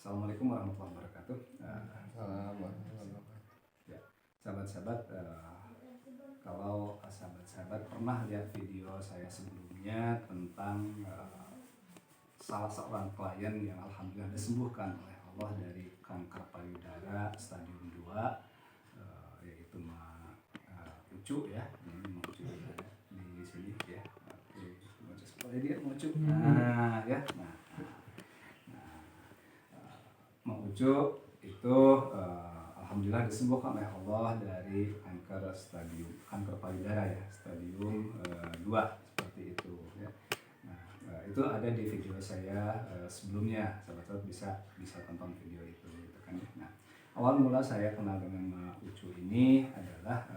Assalamualaikum warahmatullahi wabarakatuh. Ya, sahabat-sahabat, kalau sahabat-sahabat pernah lihat video saya sebelumnya tentang salah seorang klien yang alhamdulillah disembuhkan oleh Allah dari kanker payudara stadium 2, yaitu Ucu ya. Ini Ucu di sini ya. Oke, supaya dia Ucu. Nah, ya. Mang Ucu itu alhamdulillah disembuhkan oleh Allah dari kanker payudara ya, stadium 2 seperti itu ya. Nah, itu ada di video saya sebelumnya, sahabat-sahabat bisa tonton video itu gitu kan ya. Nah, awal mula saya kenal dengan Mang Ucu ini adalah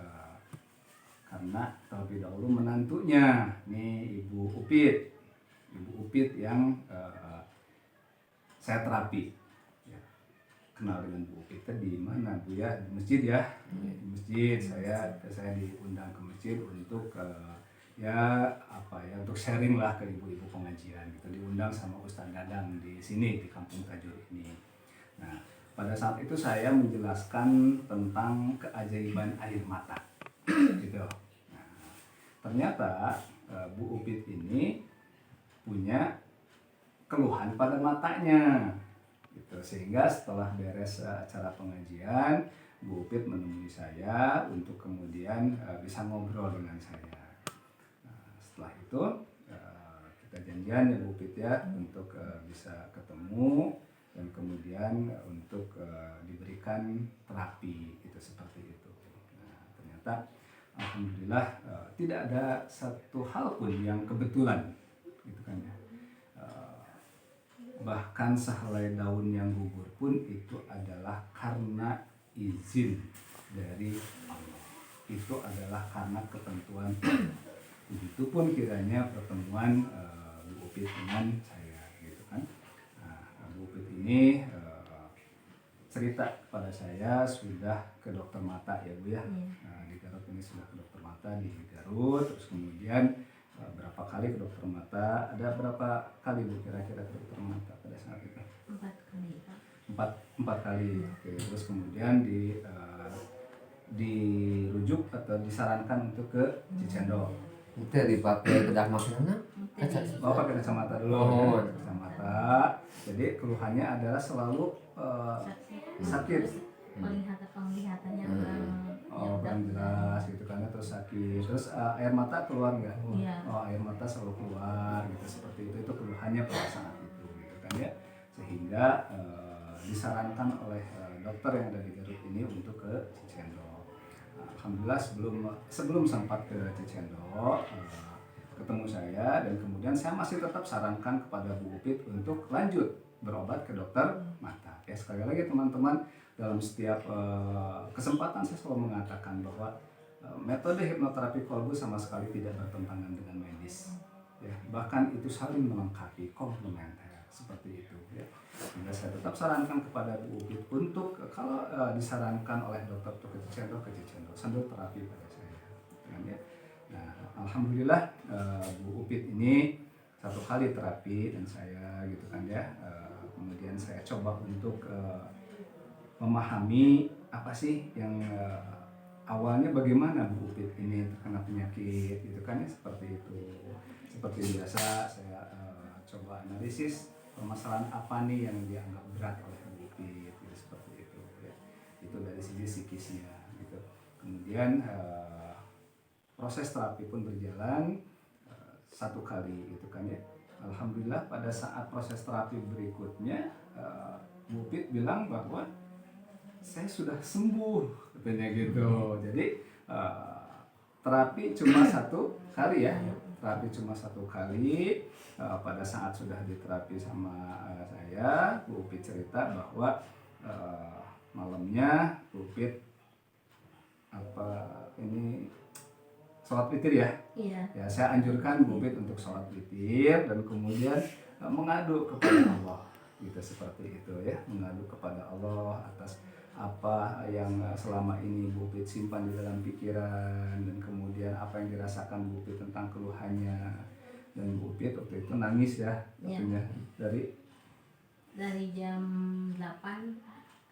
karena terlebih dahulu menantunya nih Ibu Upit yang saya terapi. Kenal dengan Bu Upit di mana Bu ya? Di masjid ya. Di masjid saya diundang ke masjid untuk untuk sharing lah ke ibu-ibu pengajian gitu, diundang sama Ustadz Dadang di sini di Kampung Tajur ini. Nah, pada saat itu saya menjelaskan tentang keajaiban air mata gitu. Nah, ternyata Bu Upit ini punya keluhan pada matanya gitu. Sehingga setelah beres acara pengajian, Bu Upit menemui saya untuk kemudian bisa ngobrol dengan saya. Nah, setelah itu kita janjian ya Bu Upit ya untuk bisa ketemu dan kemudian untuk diberikan terapi itu seperti itu. Nah, ternyata alhamdulillah tidak ada satu hal pun yang kebetulan gitu kan ya. Bahkan sehelai daun yang gugur pun itu adalah karena izin dari Allah. Itu adalah karena ketentuan Allah. Begitupun kiranya pertemuan Bu Upit dengan saya gitu kan. Nah, Bu Upit ini cerita kepada saya sudah ke dokter mata ya Bu ya. Nah, di Garut ini sudah ke dokter mata di Garut, terus kemudian berapa kali ke dokter mata? Ada berapa kali Bu kira-kira ke dokter mata pada saat itu? 4 kali Pak. Empat kali. Oke. Terus kemudian dirujuk atau disarankan untuk ke Cicendo. Itu dipakai bedah maksudnya? Oh, pakai kacamata dulu. Oh. Ya, kacamata. Jadi keluhannya adalah selalu sakit. Penglihatannya Kurang jelas gitu kan, terus sakit, terus air mata keluar nggak? Iya. Air mata selalu keluar gitu, seperti itu keluhannya pada saat itu gitu kan ya, sehingga disarankan oleh dokter yang ada di Garut ini untuk ke Cicendo. Alhamdulillah sebelum sempat ke Cicendo ketemu saya, dan kemudian saya masih tetap sarankan kepada Bu Upit untuk lanjut berobat ke dokter mata. Ya, sekali lagi teman-teman, dalam setiap kesempatan saya selalu mengatakan bahwa metode hipnoterapi kolbu sama sekali tidak bertentangan dengan medis. Ya, bahkan itu saling melengkapi, komplementer seperti itu. Ya. Sehingga saya tetap sarankan kepada Bu Upit untuk kalau disarankan oleh dokter untuk ke Cicendo, sambil terapi pada saya. Ya. Nah, alhamdulillah Bu Upit ini satu kali terapi dan saya gitu kan ya. Kemudian saya coba untuk memahami apa sih yang awalnya bagaimana Bu Upit ini terkena penyakit gitu kan ya, seperti itu. Seperti biasa saya coba analisis permasalahan apa nih yang dianggap berat oleh Bu Upit gitu, seperti itu ya. Itu dari sisi psikisnya gitu. Kemudian proses terapi pun berjalan satu kali gitu kan ya. Alhamdulillah pada saat proses terapi berikutnya Bu Upit bilang bahwa saya sudah sembuh katanya gitu. Jadi terapi cuma satu kali ya. Terapi cuma satu kali. Pada saat sudah diterapi sama saya, Bu Upit cerita bahwa malamnya Bu Upit sholat witir ya. Iya. Ya, saya anjurkan Bu Upit untuk sholat witir dan kemudian mengadu kepada Allah gitu, seperti itu ya, mengadu kepada Allah atas apa yang selama ini Bu Upit simpan di dalam pikiran, dan kemudian apa yang dirasakan Bu Upit tentang keluhannya. Dan Bu Upit waktu itu nangis ya, waktunya dari dari jam 8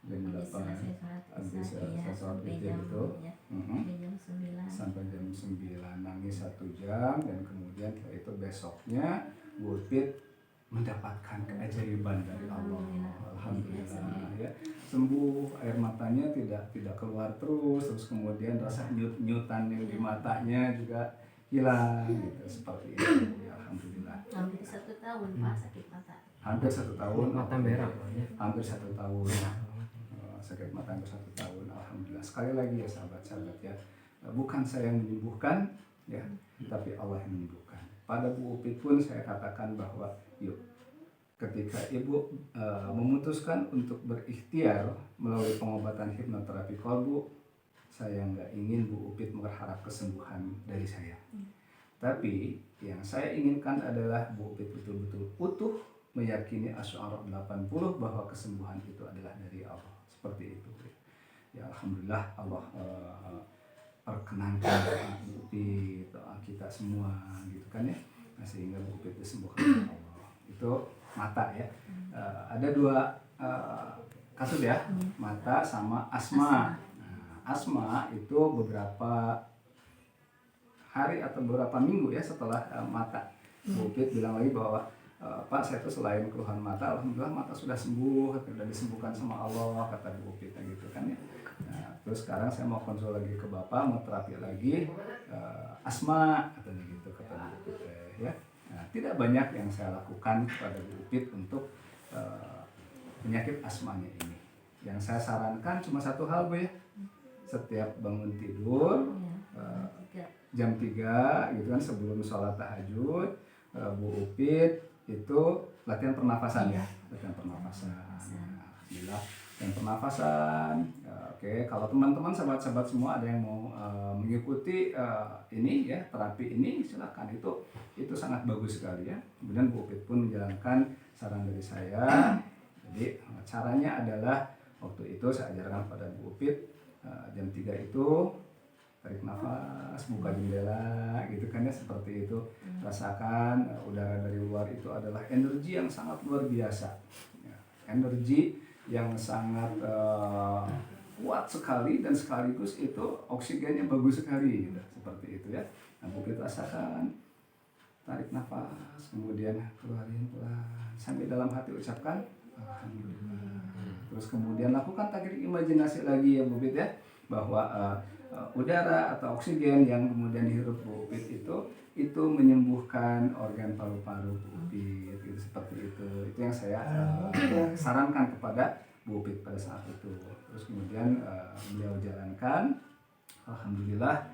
jam habis 8 selesai sholat habis isya ya, sholat sampai witir jam itu. ya, Mhm. sampai jam 9. Sampai jam 9 nangis 1 jam, dan kemudian setelah itu besoknya Bu Upit mendapatkan keajaiban dari Allah. Alhamdulillah ya, sembuh, air matanya tidak keluar terus kemudian rasa nyut-nyutan yang di matanya juga hilang gitu, seperti itu ya, alhamdulillah. Hampir 1 tahun Pak sakit mata. Hampir 1 tahun, Mata merah. hampir 1 tahun. Sakit mata hampir 1 tahun, alhamdulillah. Sekali lagi ya sahabat-sahabat ya, bukan saya yang menyembuhkan ya, tapi Allah yang menyembuhkan. Pada Bu Upit pun saya katakan bahwa yuk, ketika ibu memutuskan untuk berikhtiar melalui pengobatan hipnoterapi kolbu, saya nggak ingin Bu Upit berharap kesembuhan dari saya. Tapi yang saya inginkan adalah Bu Upit betul-betul utuh meyakini Asy'ariyah 80 bahwa kesembuhan itu adalah dari Allah. Seperti itu. Ya alhamdulillah, Allah perkenankan Bu Upit, doa kita semua gitu kan ya. Nah, sehingga Bu Upit disembuhkan oleh Allah. Itu mata ya. Ada 2 kasus ya, mata sama asma. Nah, asma itu beberapa hari atau beberapa minggu ya setelah mata, Bu Upit bilang lagi bahwa Pak, saya tuh selain keluhan mata, alhamdulillah mata sudah sembuh, sudah disembuhkan sama Allah, kata Bu Upit gitu kan ya. Nah, terus sekarang saya mau konsul lagi ke Bapak, mau terapi lagi asma, katanya gitu, kata Bu Upit ya. Nah, tidak banyak yang saya lakukan kepada Bu Upit untuk penyakit asmanya ini. Yang saya sarankan cuma satu hal Bu ya, setiap bangun tidur jam 3 gitu kan, sebelum sholat tahajud, Bu Upit itu latihan pernafasan ya, latihan pernafasan. Alhamdulillah, latihan pernafasan. Oke, kalau teman-teman sahabat-sahabat semua ada yang mau mengikuti ini ya, terapi ini, silakan, itu sangat bagus sekali ya. Kemudian Bu Upit pun menjalankan saran dari saya. Jadi caranya adalah waktu itu saya ajarkan pada Bu Upit, jam 3 itu tarik nafas, buka jendela gitu kan ya, seperti itu. Rasakan udara dari luar itu adalah energi yang sangat luar biasa ya, energi yang sangat kuat sekali, dan sekaligus itu oksigennya bagus sekali gitu, seperti itu ya. Nah, kita rasakan, tarik nafas, kemudian keluarin pelan, sambil dalam hati ucapkan alhamdulillah. Terus kemudian lakukan takdir imajinasi lagi ya Bu Upit ya, bahwa udara atau oksigen yang kemudian dihirup Bu Upit itu menyembuhkan organ paru-paru Bu Upit gitu, seperti itu. Itu yang saya sarankan kepada Bu Upit pada saat itu. Terus kemudian beliau jalankan, alhamdulillah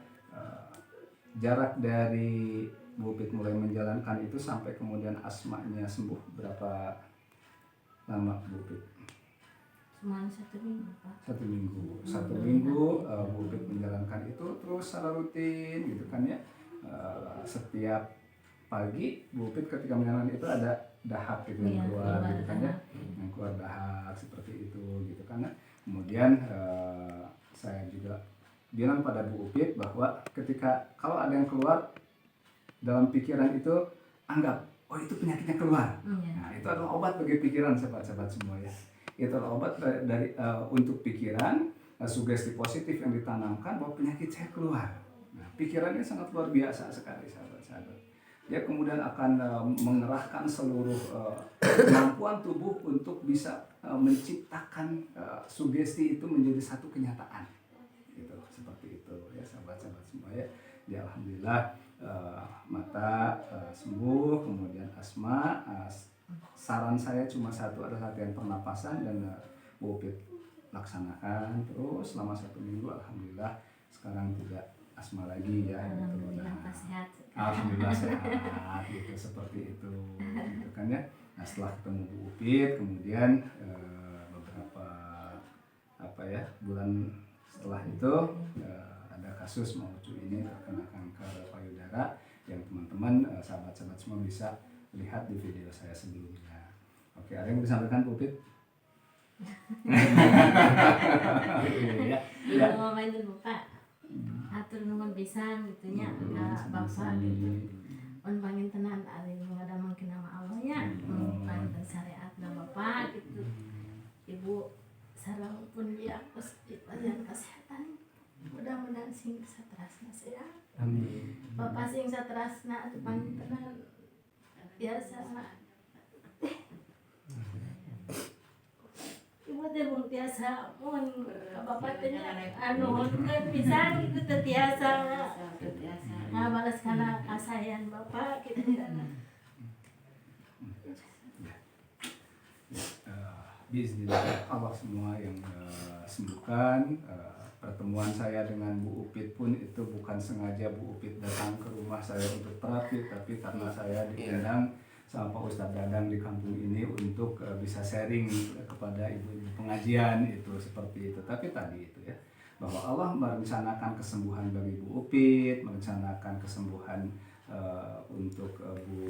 jarak dari Bu Upit mulai menjalankan itu sampai kemudian asmanya sembuh berapa lama Bu Upit? Cuma 1 minggu Pak. 1 minggu. 1 minggu Bu Upit menjalankan itu terus secara rutin gitu kan ya. Setiap pagi Bu Upit ketika menjalankan itu ada dahak gitu yang keluar gitu kan ya, yang keluar dahak seperti itu gitu kan ya. Kemudian saya juga bilang pada Bu Upit bahwa ketika kalau ada yang keluar dalam pikiran itu, anggap oh itu penyakitnya keluar. Nah, itu adalah obat bagi pikiran sahabat-sahabat semua ya. Itu adalah obat dari untuk pikiran, sugesti positif yang ditanamkan bahwa penyakit saya keluar. Nah, pikirannya sangat luar biasa sekali sahabat-sahabat. Dia kemudian akan mengerahkan seluruh kemampuan tubuh untuk bisa menciptakan sugesti itu menjadi satu kenyataan. Gitu, seperti itu ya sahabat-sahabat semua ya. Ya alhamdulillah mata sembuh, kemudian asma. Saran saya cuma satu, adalah latihan pernapasan, dan Bu Upit laksanakan terus selama 1 minggu. Alhamdulillah sekarang tidak asma lagi ya. Alhamdulillah sehat. Alhamdulillah sehat gitu, seperti itu gitu kan ya. Nah, setelah ketemu Bu Upit, kemudian beberapa bulan setelah itu ada kasus mau lucu ini terkena kanker payudara yang teman-teman sahabat-sahabat semua bisa lihat di video saya sebelumnya. Oke, ada yang mau disampaikan Bu Upit? Ya, mau main dulu Pak. Atur nuhun pisan gitu nya Bapak gitu. Pun pangin tenan ari ada mungkin nama Allah nya. Pangin syariat Bapak gitu. aku sekalian kesehatan mudah-mudahan sing satrasna sehat Amin. bapak sing satrasna pantenan biasa ibu teh mun tiasa mun bapak teh anu kan pisan gitu teh tiasa balas kana kasayan bapak gitu Bismillah Allah semua yang sembuhkan. Pertemuan saya dengan Bu Upit pun itu bukan sengaja Bu Upit datang ke rumah saya untuk terapi, tapi karena saya diundang sama Pak Ustadz Dadang di kampung ini untuk bisa sharing kepada ibu-ibu pengajian itu seperti itu. Tapi tadi itu ya, bahwa Allah merencanakan kesembuhan bagi Bu Upit, merencanakan kesembuhan untuk Bu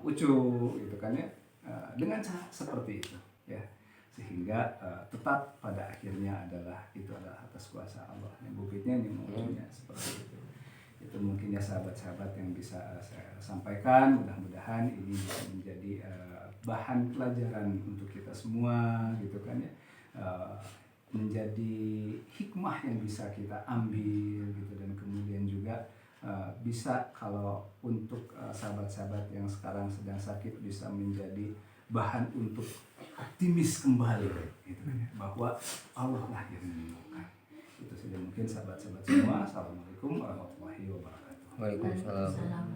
Ucu gitu kan ya, dengan cara seperti itu ya, sehingga tetap pada akhirnya itu adalah atas kuasa Allah. Yang bukitnya nyuruhnya seperti itu mungkin ya sahabat-sahabat yang bisa saya sampaikan. Mudah-mudahan ini bisa menjadi bahan pelajaran untuk kita semua gitu kan ya, menjadi hikmah yang bisa kita ambil gitu, dan kemudian juga bisa kalau untuk sahabat-sahabat yang sekarang sedang sakit bisa menjadi bahan untuk optimis kembali gitu kan ya, bahwa Allah lah yang menyembuhkan. Itu saja mungkin sahabat-sahabat semua. Assalamualaikum warahmatullahi wabarakatuh. Waalaikumsalam. Waalaikumsalam.